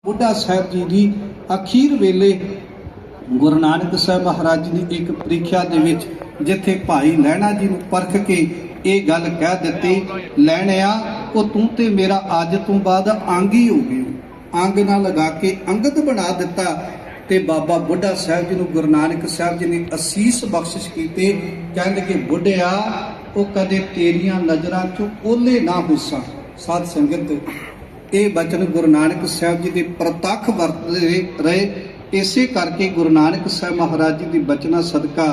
बुढ़ा साहब जी की अखीर वेले गुरु नानक साहब महाराज जी की एक प्रीख्या दे विच जिथे भाई लैणा जी नूं परख के ये गल कह दी, लैणिया वो तू ते मेरा अज तो बाद अंग ही हो गए, अंग ना लगा के अंगत बना दिता। ते बाबा बुढ़ा साहब जी नूं गुरु नानक साहब जी ने असीस बख्शिश कीते, कहंदे कि बुढ़िया वो कदे तेरियां नज़रां चों ओले ना हुस्सा। साध संगत ये बचन गुरु नानक साहब जी के प्रतख वरतदे रहे, इसे करके गुरु नानक साहब महाराज जी की बचना सदका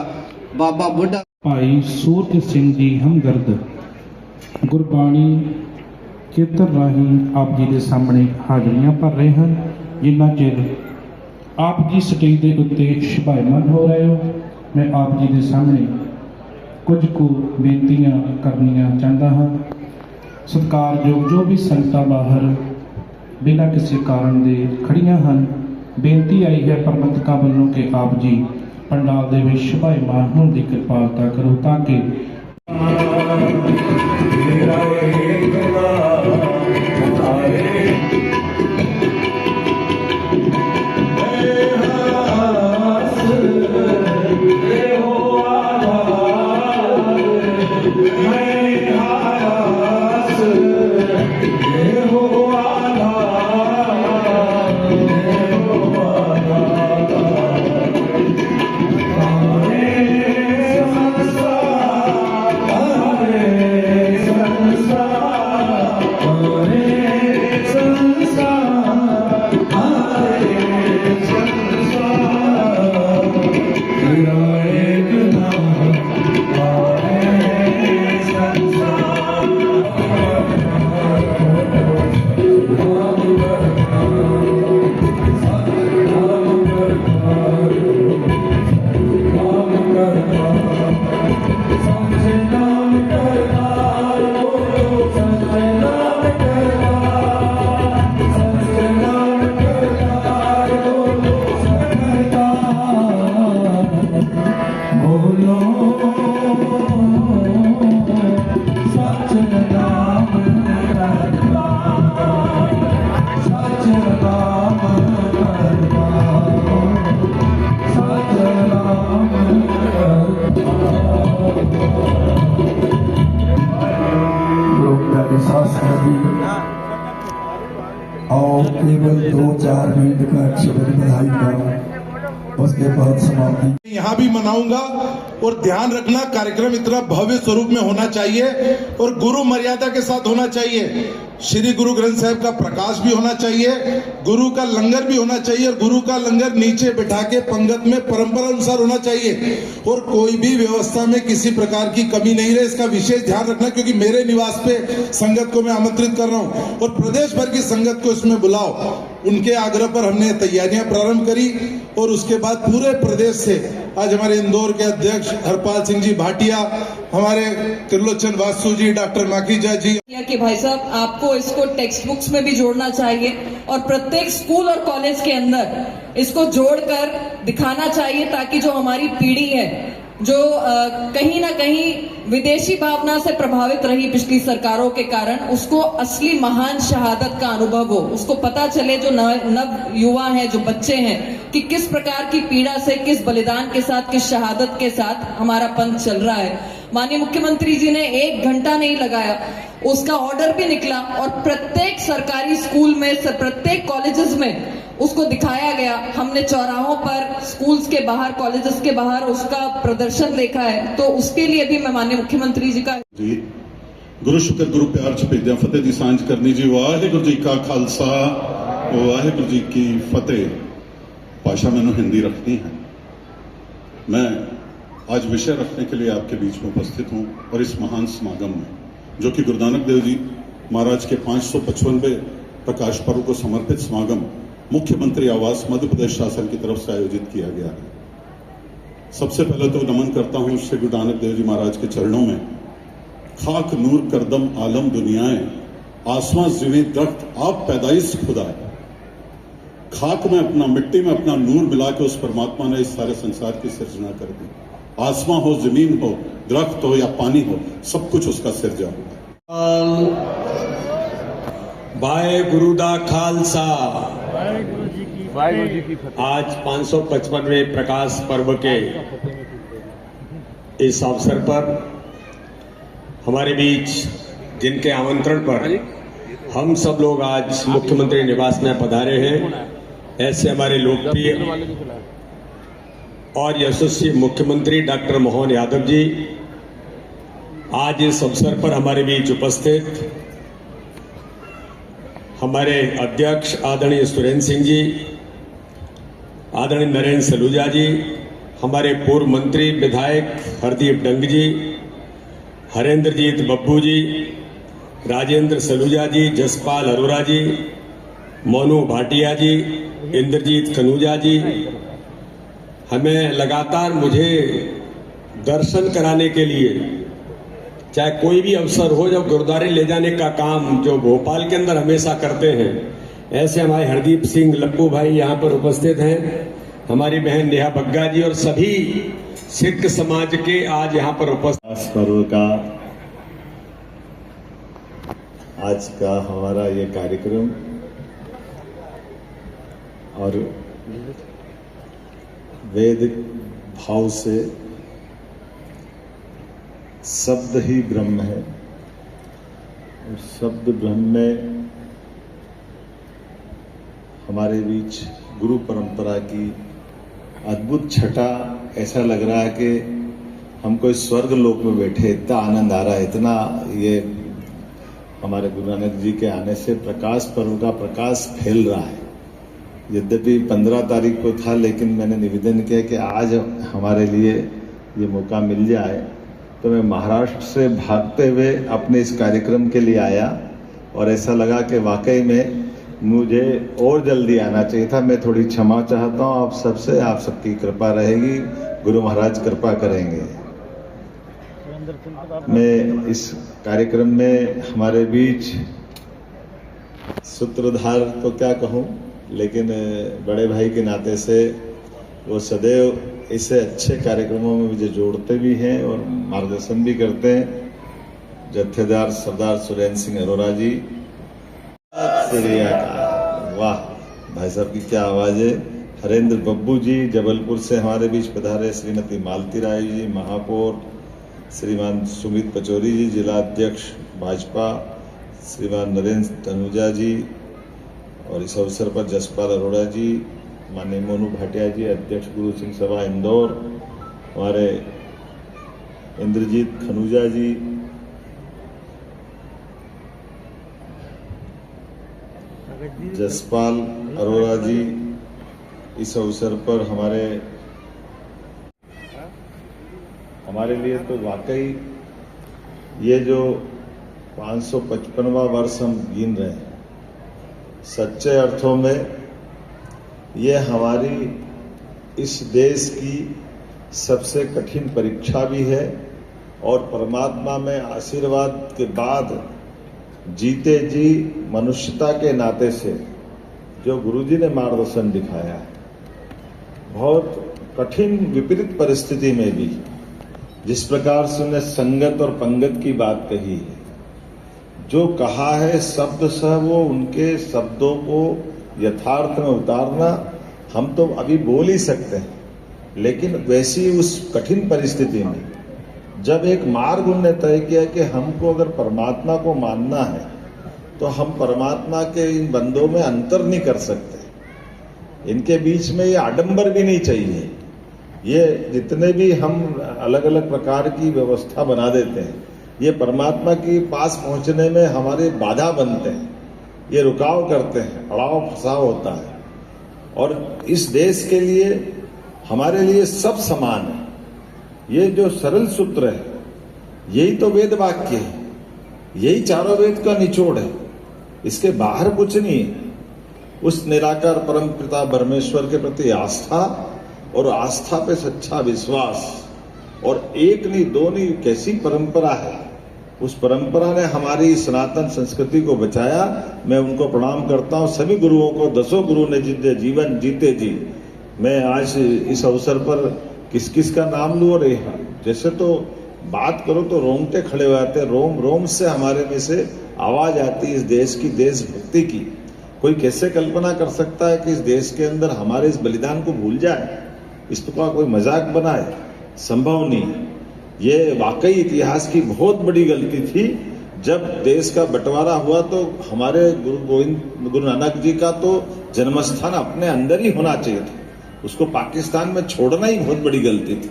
बाबा बुढ़ा भाई सूरज सिंह जी हमदर्द गुरबाणी खेतर राही आप जी के सामने हाजरियां भर रहे हैं। जिन्ना चिर आप जी स्टेज के उत्ते शभायमान हो रहे हो, मैं आप जी के सामने कुछ को बेनतियां करनियां चाहता हाँ। सत्कारयोग जो भी संगतां बाहर बिना किसी कारण दे खड़ियां हैं, बेनती आई है प्रबंधकों वालों के आप जी पंडाल दे विच शभायमान होने की कृपालता करो ताकि और केवल 2-4 मिनट का शब्द बधाई का, उसके बाद समाप्ति। यहाँ भी मनाऊंगा और ध्यान रखना कार्यक्रम इतना भव्य स्वरूप में होना चाहिए और गुरु मर्यादा के साथ होना चाहिए। श्री गुरु ग्रंथ साहिब का प्रकाश भी होना चाहिए, गुरु का लंगर भी होना चाहिए और गुरु का लंगर नीचे बिठा के पंगत में परंपरा अनुसार होना चाहिए और कोई भी व्यवस्था में किसी प्रकार की कमी नहीं रहे, इसका विशेष ध्यान रखना। क्योंकि मेरे निवास पे संगत को मैं आमंत्रित कर रहा हूँ और प्रदेश भर की संगत को इसमें बुलाओ। उनके आग्रह पर हमने तैयारियां प्रारंभ करी और उसके बाद पूरे प्रदेश से आज हमारे इंदौर के अध्यक्ष हरपाल सिंह जी भाटिया, हमारे त्रिलोचन वासु जी, डॉक्टर माखीजा जी कि भाई साहब आपको इसको टेक्स्ट बुक्स में भी जोड़ना चाहिए और प्रत्येक स्कूल और कॉलेज के अंदर इसको जोड़कर दिखाना चाहिए ताकि जो हमारी पीढ़ी है जो कहीं ना कहीं विदेशी भावना से प्रभावित रही पिछली सरकारों के कारण, उसको असली महान शहादत का अनुभव हो, उसको पता चले जो नव युवा हैं, जो बच्चे हैं, कि किस प्रकार की पीड़ा से, किस बलिदान के साथ, किस शहादत के साथ हमारा पंथ चल रहा है। माननीय मुख्यमंत्री जी ने 1 घंटा नहीं लगाया, उसका ऑर्डर भी निकला और प्रत्येक सरकारी स्कूल में, प्रत्येक कॉलेजेस में उसको दिखाया गया। हमने चौराहों पर, स्कूल्स के बाहर, कॉलेजेस के बाहर उसका प्रदर्शन देखा है। तो उसके लिए भी मैं माननीय मुख्यमंत्री जी का गुरु शुक्र गुरु प्यार च भेजा फतेह दी सांझ करनी जी। वाहिगुरु जी का खालसा वाहिगुरु जी की फतेह। भाषा मैंने हिंदी रखनी है। मैं आज विषय रखने के लिए आपके बीच में उपस्थित हूं और इस महान समागम में जो कि गुरु नानक देव जी महाराज के 555वें प्रकाश पर्व को समर्पित समागम मुख्यमंत्री आवास मध्य प्रदेश शासन की तरफ से आयोजित किया गया है। सबसे पहले तो नमन करता हूं श्री गुरु नानक देव जी महाराज के चरणों में। खाक नूर करदम आलम दुनियाएं, आसमां ज़मीन दरख्त आप पैदाइश खुदा है। खाक में अपना, मिट्टी में अपना नूर मिला के उस परमात्मा ने इस सारे संसार की सिर्जना कर दी। आसमां हो, जमीन हो, दरख्त हो या पानी हो, सब कुछ उसका सिरजा हुआ है। वाहे गुरु दा खालसा आज 555वें प्रकाश पर्व के इस अवसर पर हमारे बीच जिनके आमंत्रण पर हम सब लोग आज मुख्यमंत्री निवास में पधारे हैं, ऐसे हमारे लोकप्रिय और यशस्वी मुख्यमंत्री डॉक्टर मोहन यादव जी आज इस अवसर पर हमारे बीच उपस्थित, हमारे अध्यक्ष आदरणीय सुरेंद्र सिंह जी, आदरणीय नरेंद्र सलूजा जी, हमारे पूर्व मंत्री विधायक हरदीप डंग जी, हरेंद्रजीत बब्बू जी, राजेंद्र सलूजा जी, जसपाल अरोरा जी, मोनू भाटिया जी, इंद्रजीत कनूजा जी, हमें लगातार मुझे दर्शन कराने के लिए, चाहे कोई भी अवसर हो, जब गुरुद्वारे ले जाने का काम जो भोपाल के अंदर हमेशा करते हैं, ऐसे हमारे हरदीप सिंह लप्पू भाई यहाँ पर उपस्थित हैं, हमारी बहन नेहा बग्गा जी और सभी सिख समाज के आज यहाँ पर उपस्थित। पर्व का आज का हमारा ये कार्यक्रम और वेद भाव से शब्द ही ब्रह्म है और शब्द ब्रह्म में हमारे बीच गुरु परंपरा की अद्भुत छटा, ऐसा लग रहा है कि हम कोई स्वर्ग लोक में बैठे, इतना आनंद आ रहा है, इतना ये हमारे गुरु नानक जी के आने से प्रकाश पर्व का प्रकाश फैल रहा है। यद्यपि 15 तारीख को था, लेकिन मैंने निवेदन किया कि आज हमारे लिए ये मौका मिल जाए, तो मैं महाराष्ट्र से भागते हुए अपने इस कार्यक्रम के लिए आया और ऐसा लगा कि वाकई में मुझे और जल्दी आना चाहिए था। मैं थोड़ी क्षमा चाहता हूँ आप सबसे, आप सबकी कृपा रहेगी, गुरु महाराज कृपा करेंगे। मैं इस कार्यक्रम में हमारे बीच सूत्रधार तो क्या कहूँ, लेकिन बड़े भाई के नाते से वो सदैव ऐसे अच्छे कार्यक्रमों में मुझे जोड़ते भी हैं और मार्गदर्शन भी करते हैं। जत्थेदार सरदार सुरेंद्र सिंह अरोरा जी, वाह भाई साहब की क्या आवाज है। हरेंद्र बब्बू जी जबलपुर से हमारे बीच पधारे, श्रीमती मालती राय जी महापौर, श्रीमान सुमित पचौरी जी जिला अध्यक्ष भाजपा, श्रीमान नरेंद्र तनुजा जी, और इस अवसर पर जसपाल अरोड़ा जी, माननीय मोनू भाटिया जी अध्यक्ष गुरु सिंह सभा इंदौर, हमारे इंद्रजीत खनूजा जी, जसपाल अरोड़ा जी, इस अवसर पर हमारे लिए तो वाकई ये जो 555वां वर्ष हम गिन रहे हैं, सच्चे अर्थों में ये हमारी इस देश की सबसे कठिन परीक्षा भी है और परमात्मा में आशीर्वाद के बाद जीते जी मनुष्यता के नाते से जो गुरुजी ने मार्गदर्शन दिखाया है, बहुत कठिन विपरीत परिस्थिति में भी जिस प्रकार से उन्हें संगत और पंगत की बात कही है, जो कहा है शब्द सह वो उनके शब्दों को यथार्थ में उतारना हम तो अभी बोल ही सकते हैं, लेकिन वैसी उस कठिन परिस्थिति में जब एक मार्ग उन्होंने तय किया कि हमको अगर परमात्मा को मानना है तो हम परमात्मा के इन बंदों में अंतर नहीं कर सकते, इनके बीच में ये आडंबर भी नहीं चाहिए, ये जितने भी हम अलग अलग प्रकार की व्यवस्था बना देते हैं ये परमात्मा के पास पहुंचने में हमारे बाधा बनते हैं, ये रुकाव करते हैं, अड़ाव फसाव होता है। और इस देश के लिए हमारे लिए सब समान है, ये जो सरल सूत्र है यही तो वेद वाक्य है, यही चारों वेद का निचोड़ है, इसके बाहर कुछ नहीं है। उस निराकार परम पिता परमेश्वर के प्रति आस्था और आस्था पे सच्चा विश्वास, और एक नहीं दो नहीं, कैसी परंपरा है, उस परंपरा ने हमारी सनातन संस्कृति को बचाया। मैं उनको प्रणाम करता हूँ, सभी गुरुओं को, 10 गुरु ने जिनके जीवन जीते जी। मैं आज इस अवसर पर किस किस का नाम लूं, और जैसे तो बात करो तो रोंगटे खड़े हो जाते हैं, रोम रोम से हमारे में से आवाज आती है इस देश की, देशभक्ति की। कोई कैसे कल्पना कर सकता है कि इस देश के अंदर हमारे इस बलिदान को भूल जाए, इसका कोई मजाक बनाए? संभव नहीं। ये वाकई इतिहास की बहुत बड़ी गलती थी। जब देश का बंटवारा हुआ तो हमारे गुरु नानक जी का तो जन्मस्थान अपने अंदर ही होना चाहिए था, उसको पाकिस्तान में छोड़ना ही बहुत बड़ी गलती थी।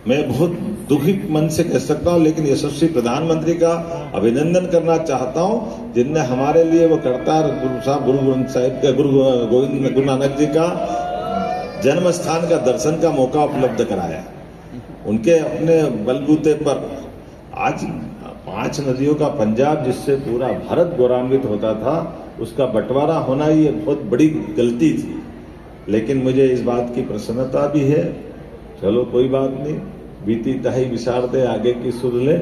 मैं बहुत दुखी मन से कह सकता हूं, लेकिन यशस्वी प्रधानमंत्री का अभिनंदन करना चाहता हूं, जिनने हमारे लिए वो करतार गुरु नानक जी का जन्म स्थान का दर्शन का मौका उपलब्ध कराया। उनके अपने बलबूते पर आज 5 नदियों का पंजाब, जिससे पूरा भारत गौरवान्वित होता था, उसका बंटवारा होना ये बहुत बड़ी गलती थी। लेकिन मुझे इस बात की प्रसन्नता भी है, चलो कोई बात नहीं, बीती तही विसार दे आगे की सुध ले।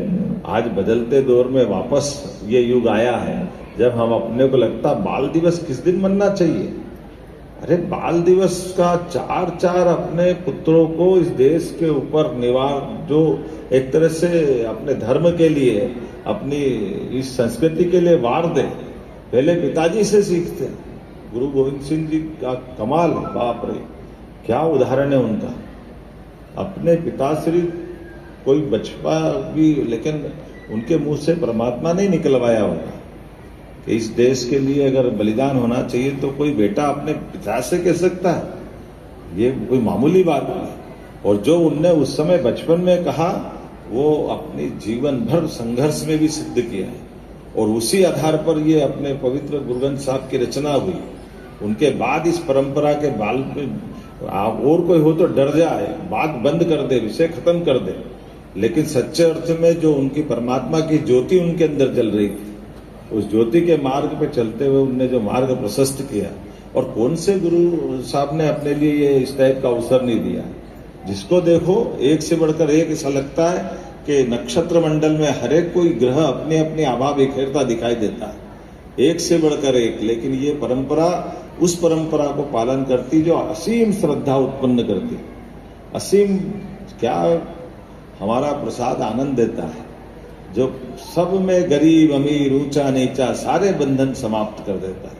आज बदलते दौर में वापस ये युग आया है जब हम अपने को लगता बाल दिवस किस दिन मनना चाहिए। अरे बाल दिवस का 4 अपने पुत्रों को इस देश के ऊपर निवार, जो एक तरह से अपने धर्म के लिए, अपनी इस संस्कृति के लिए वार दे, पहले पिताजी से सीखते। गुरु गोविंद सिंह जी का कमाल, बाप रे क्या उदाहरण है उनका। अपने पिताश्री कोई बचपा भी, लेकिन उनके मुंह से परमात्मा नहीं निकलवाया होगा कि इस देश के लिए अगर बलिदान होना चाहिए तो कोई बेटा अपने पिता से कह सकता है? ये कोई मामूली बात नहीं। और जो उनने उस समय बचपन में कहा वो अपनी जीवन भर संघर्ष में भी सिद्ध किया है, और उसी आधार पर ये अपने पवित्र गुरु ग्रंथ साहब की रचना हुई। उनके बाद इस परंपरा के बाल पे और कोई हो तो डर जाए, बात बंद कर दे, विषय खत्म कर दे, लेकिन सच्चे अर्थ में जो उनकी परमात्मा की ज्योति उनके अंदर जल रही थी, उस ज्योति के मार्ग पे चलते हुए उनने जो मार्ग प्रशस्त किया, और कौन से गुरु साहब ने अपने लिए ये इस टाइप का अवसर नहीं दिया। जिसको देखो एक से बढ़कर एक ऐसा लगता है कि नक्षत्र मंडल में हर एक कोई ग्रह अपने अपनी आभा बिखेरता दिखाई देता है, एक से बढ़कर एक। लेकिन ये परंपरा उस परंपरा को पालन करती जो असीम श्रद्धा उत्पन्न करती, असीम क्या हमारा प्रसाद आनंद देता है, जो सब में गरीब अमीर ऊंचा नीचा सारे बंधन समाप्त कर देता है।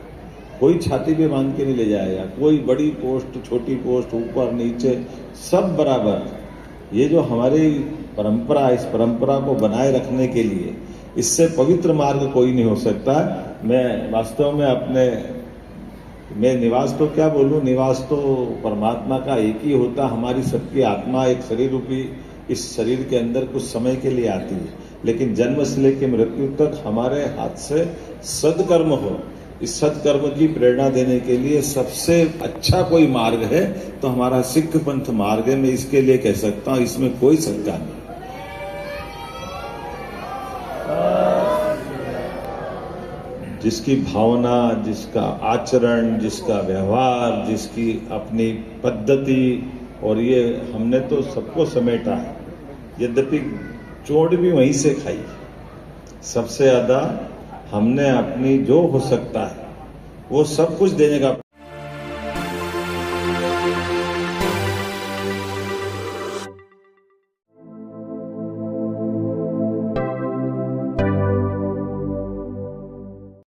कोई छाती पे बांध के नहीं ले जाएगा, कोई बड़ी पोस्ट छोटी पोस्ट ऊपर नीचे सब बराबर। ये जो हमारी परंपरा, इस परंपरा को बनाए रखने के लिए इससे पवित्र मार्ग कोई नहीं हो सकता। मैं वास्तव में मैं निवास तो क्या बोलूं, निवास तो परमात्मा का एक ही होता। हमारी सबकी आत्मा एक शरीर रूपी इस शरीर के अंदर कुछ समय के लिए आती है, लेकिन जन्म से लेकर मृत्यु तक हमारे हाथ से सदकर्म हो। इस सदकर्म की प्रेरणा देने के लिए सबसे अच्छा कोई मार्ग है तो हमारा सिख पंथ मार्ग है। मैं इसके लिए कह सकता हूं, इसमें कोई शंका नहीं। जिसकी भावना, जिसका आचरण, जिसका व्यवहार, जिसकी अपनी पद्धति, और ये हमने तो सबको समेटा है। यद्यपि चोट भी वहीं से खाई, सबसे ज्यादा हमने अपनी जो हो सकता है वो सब कुछ देने का